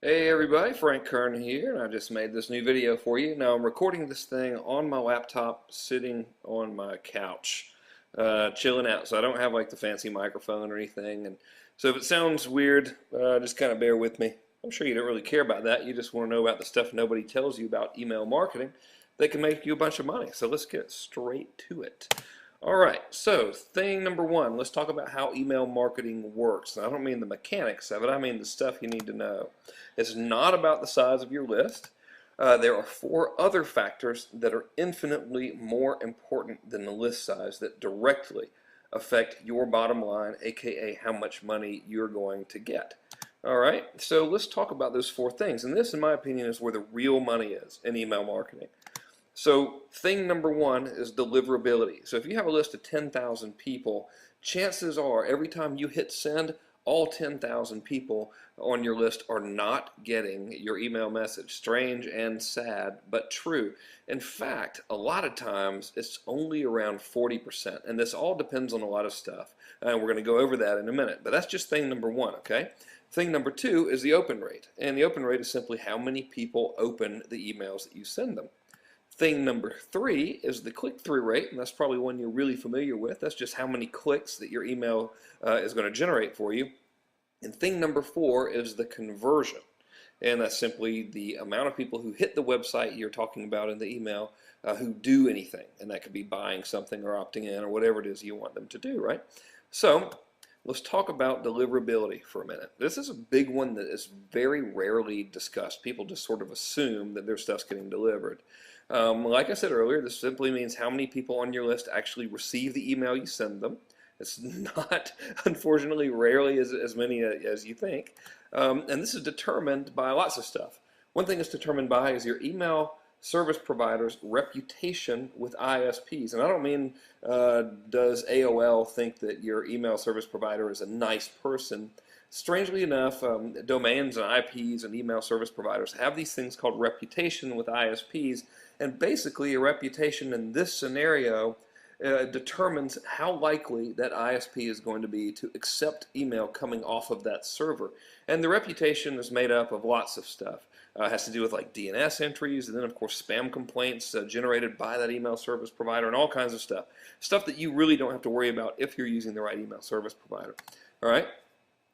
Hey everybody, Frank Kern here, and I just made this new video for you. Now I'm recording this thing on my laptop, sitting on my couch, chilling out. So I don't have like the fancy microphone or anything, and so if it sounds weird, just kind of bear with me. I'm sure you don't really care about that. You just want to know about the stuff nobody tells you about email marketing that can make you a bunch of money. So let's get straight to it. All right, so thing number one, let's talk about how email marketing works. And I don't mean the mechanics of it, I mean the stuff you need to know. It's not about the size of your list. There are four other factors that are infinitely more important than the list size that directly affect your bottom line, aka how much money you're going to get. All right, so let's talk about those four things. And this, in my opinion, is where the real money is in email marketing. So thing number one is deliverability. So if you have a list of 10,000 people, chances are every time you hit send, all 10,000 people on your list are not getting your email message. Strange and sad, but true. In fact, a lot of times it's only around 40%, and this all depends on a lot of stuff. And we're going to go over that in a minute, but that's just thing number one, okay? Thing number two is the open rate, and the open rate is simply how many people open the emails that you send them. Thing number three is the click-through rate, and that's probably one you're really familiar with. That's just how many clicks that your email is going to generate for you. And thing number four is the conversion, and that's simply the amount of people who hit the website you're talking about in the email who do anything, and that could be buying something or opting in or whatever it is you want them to do, right? So let's talk about deliverability for a minute. This is a big one that is very rarely discussed. People just sort of assume that their stuff's getting delivered. Like I said earlier, this simply means how many people on your list actually receive the email you send them. It's not, unfortunately, rarely as many as you think. And this is determined by lots of stuff. One thing it's determined by is your email service provider's reputation with ISPs. And I don't mean does AOL think that your email service provider is a nice person. Strangely enough, domains and IPs and email service providers have these things called reputation with ISPs, and basically a reputation in this scenario determines how likely that ISP is going to be to accept email coming off of that server. And the reputation is made up of lots of stuff. It has to do with like DNS entries, and then of course spam complaints generated by that email service provider, and all kinds of stuff. Stuff that you really don't have to worry about if you're using the right email service provider. All right?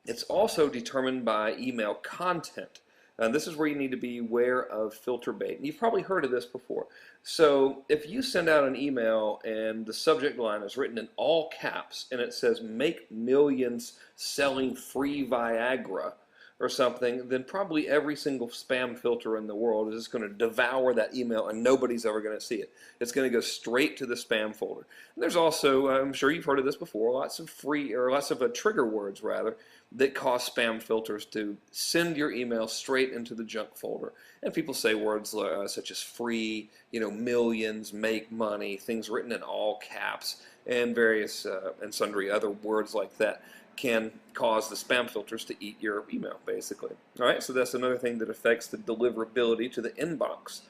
It's also determined by email content. And this is where you need to be aware of filter bait. And you've probably heard of this before. So if you send out an email and the subject line is written in all caps and it says "make millions selling free Viagra" or something, then probably every single spam filter in the world is just going to devour that email and nobody's ever going to see it. It's going to go straight to the spam folder. And there's also, I'm sure you've heard of this before, lots of trigger words rather that cause spam filters to send your email straight into the junk folder. And people say words such as free, millions, make money, things written in all caps, and various and sundry other words like that can cause the spam filters to eat your email, basically. All right, so that's another thing that affects the deliverability to the inbox.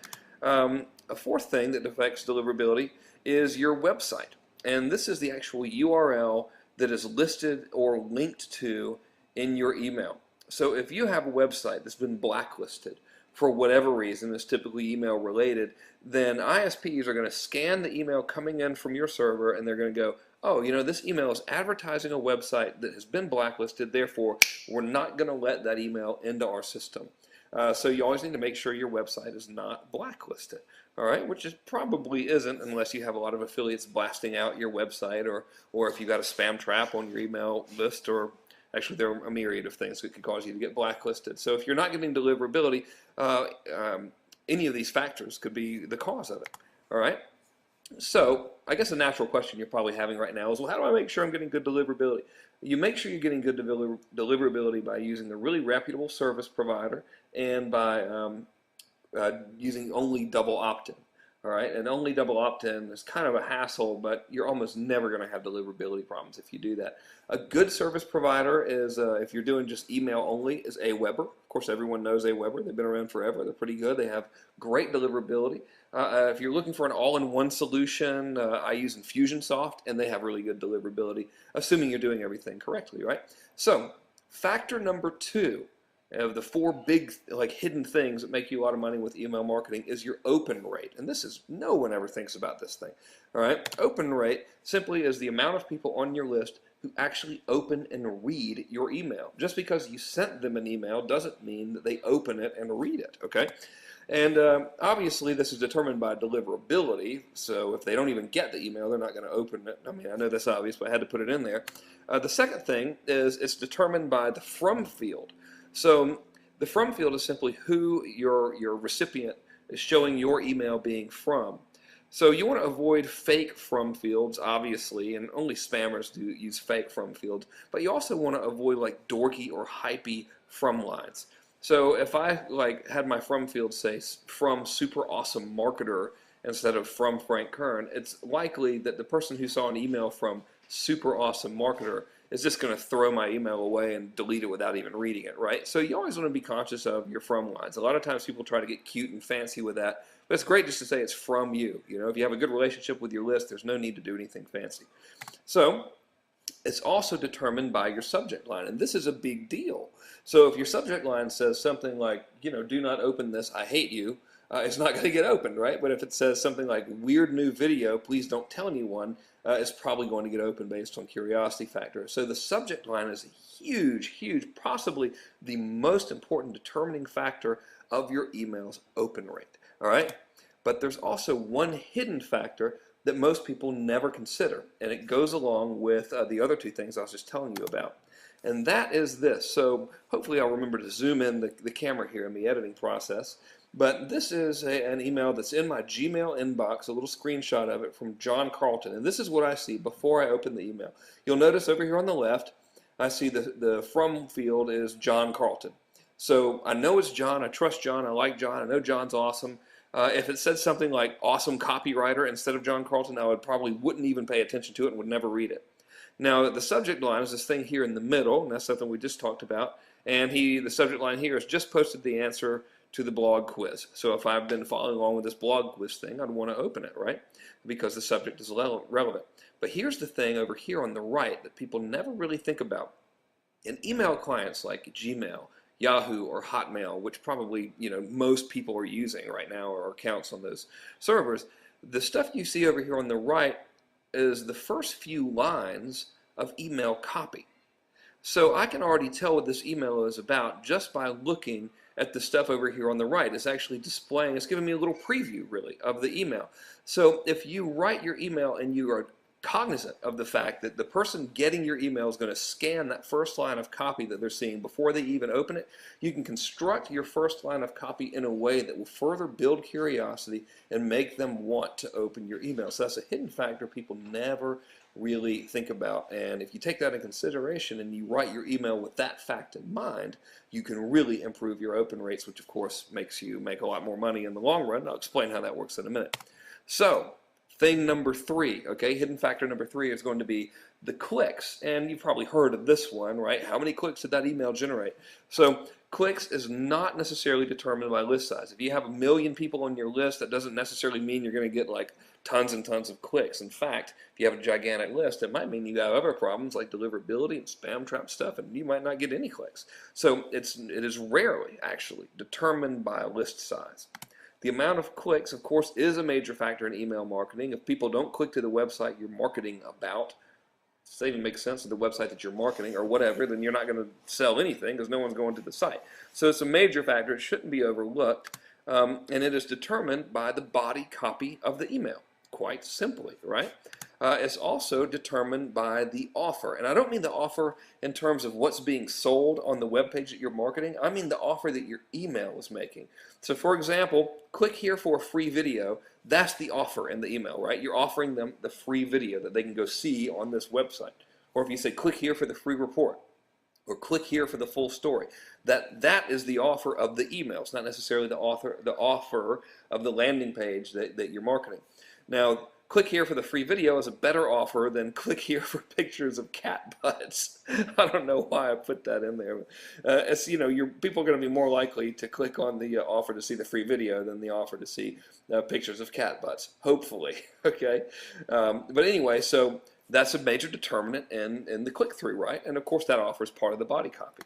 A fourth thing that affects deliverability is your website. And this is the actual URL that is listed or linked to in your email. So if you have a website that's been blacklisted for whatever reason, it's typically email related, then ISPs are going to scan the email coming in from your server and they're going to go, oh, this email is advertising a website that has been blacklisted, therefore we're not going to let that email into our system. So you always need to make sure your website is not blacklisted, all right? Which is probably isn't unless you have a lot of affiliates blasting out your website, or if you've got a spam trap on your email list, or actually there are a myriad of things that could cause you to get blacklisted. So if you're not getting deliverability, any of these factors could be the cause of it, all right? So I guess a natural question you're probably having right now is, well, how do I make sure I'm getting good deliverability? You make sure you're getting good deliverability by using a really reputable service provider and by using only double opt-in. All right, and only double opt-in is kind of a hassle, but you're almost never going to have deliverability problems if you do that. A good service provider is, if you're doing just email only, is Aweber. Of course, everyone knows Aweber. They've been around forever. They're pretty good. They have great deliverability. If you're looking for an all-in-one solution, I use Infusionsoft, and they have really good deliverability, assuming you're doing everything correctly, right? So, factor number two, of the four big like hidden things that make you a lot of money with email marketing is your open rate. And this is, no one ever thinks about this thing. All right, open rate simply is the amount of people on your list who actually open and read your email. Just because you sent them an email doesn't mean that they open it and read it, okay? And obviously this is determined by deliverability, so if they don't even get the email, they're not going to open it. I mean, I know that's obvious, but I had to put it in there. The second thing is it's determined by the from field. So the from field is simply who your recipient is showing your email being from. So you want to avoid fake from fields, obviously, and only spammers do use fake from fields, but you also want to avoid like dorky or hypey from lines. So if I like had my from field say from super awesome marketer instead of from Frank Kern, it's likely that the person who saw an email from super awesome marketer is just going to throw my email away and delete it without even reading it, right? So you always want to be conscious of your from lines. A lot of times people try to get cute and fancy with that, but it's great just to say it's from you. You know, if you have a good relationship with your list, there's no need to do anything fancy. So it's also determined by your subject line, and this is a big deal. So if your subject line says something like, you know, do not open this, I hate you, it's not going to get opened, right? But if it says something like weird new video, please don't tell anyone, it's probably going to get opened based on curiosity factor. So the subject line is a huge, possibly the most important determining factor of your email's open rate, all right? But there's also one hidden factor that most people never consider, and it goes along with the other two things I was just telling you about. And that is this. So hopefully I'll remember to zoom in the camera here in the editing process. But this is an email that's in my Gmail inbox, a little screenshot of it from John Carlton. And this is what I see before I open the email. You'll notice over here on the left, I see the from field is John Carlton. So I know it's John, I trust John, I like John, I know John's awesome. If it said something like awesome copywriter instead of John Carlton, I probably wouldn't even pay attention to it and would never read it. Now the subject line is this thing here in the middle, and that's something we just talked about. And the subject line here is just posted the answer to the blog quiz. So if I've been following along with this blog quiz thing, I'd want to open it, right? Because the subject is relevant. But here's the thing over here on the right that people never really think about. In email clients like Gmail, Yahoo, or Hotmail, which probably most people are using right now, or accounts on those servers, the stuff you see over here on the right is the first few lines of email copy. So I can already tell what this email is about just by looking at the stuff over here on the right. It's actually displaying, it's giving me a little preview really of the email. So if you write your email and you are cognizant of the fact that the person getting your email is going to scan that first line of copy that they're seeing before they even open it, you can construct your first line of copy in a way that will further build curiosity and make them want to open your email. So that's a hidden factor people never really think about, and if you take that in consideration and you write your email with that fact in mind, you can really improve your open rates, which of course makes you make a lot more money in the long run. I'll explain how that works in a minute. So thing number 3, okay, hidden factor number 3 is going to be the clicks, and you've probably heard of this one, right? How many clicks did that email generate? So clicks is not necessarily determined by list size. If you have 1 million people on your list, that doesn't necessarily mean you're going to get like tons and tons of clicks. In fact, if you have a gigantic list, it might mean you have other problems like deliverability and spam trap stuff, and you might not get any clicks. So it is rarely actually determined by list size. The amount of clicks, of course, is a major factor in email marketing. If people don't click to the website you're marketing about, does that even make sense to the website that you're marketing or whatever, then you're not going to sell anything because no one's going to the site. So it's a major factor. It shouldn't be overlooked. And it is determined by the body copy of the email, quite simply, right? It's also determined by the offer. And I don't mean the offer in terms of what's being sold on the web page that you're marketing. I mean the offer that your email is making. So for example, click here for a free video. That's the offer in the email, right? You're offering them the free video that they can go see on this website. Or if you say click here for the free report, or click here for the full story, that is the offer of the email. It's not necessarily the offer of the landing page that you're marketing. Now, click here for the free video is a better offer than click here for pictures of cat butts. I don't know why I put that in there. It's, people are going to be more likely to click on the offer to see the free video than the offer to see pictures of cat butts, hopefully. Okay, but anyway, so that's a major determinant in the click-through, right? And of course that offer is part of the body copy.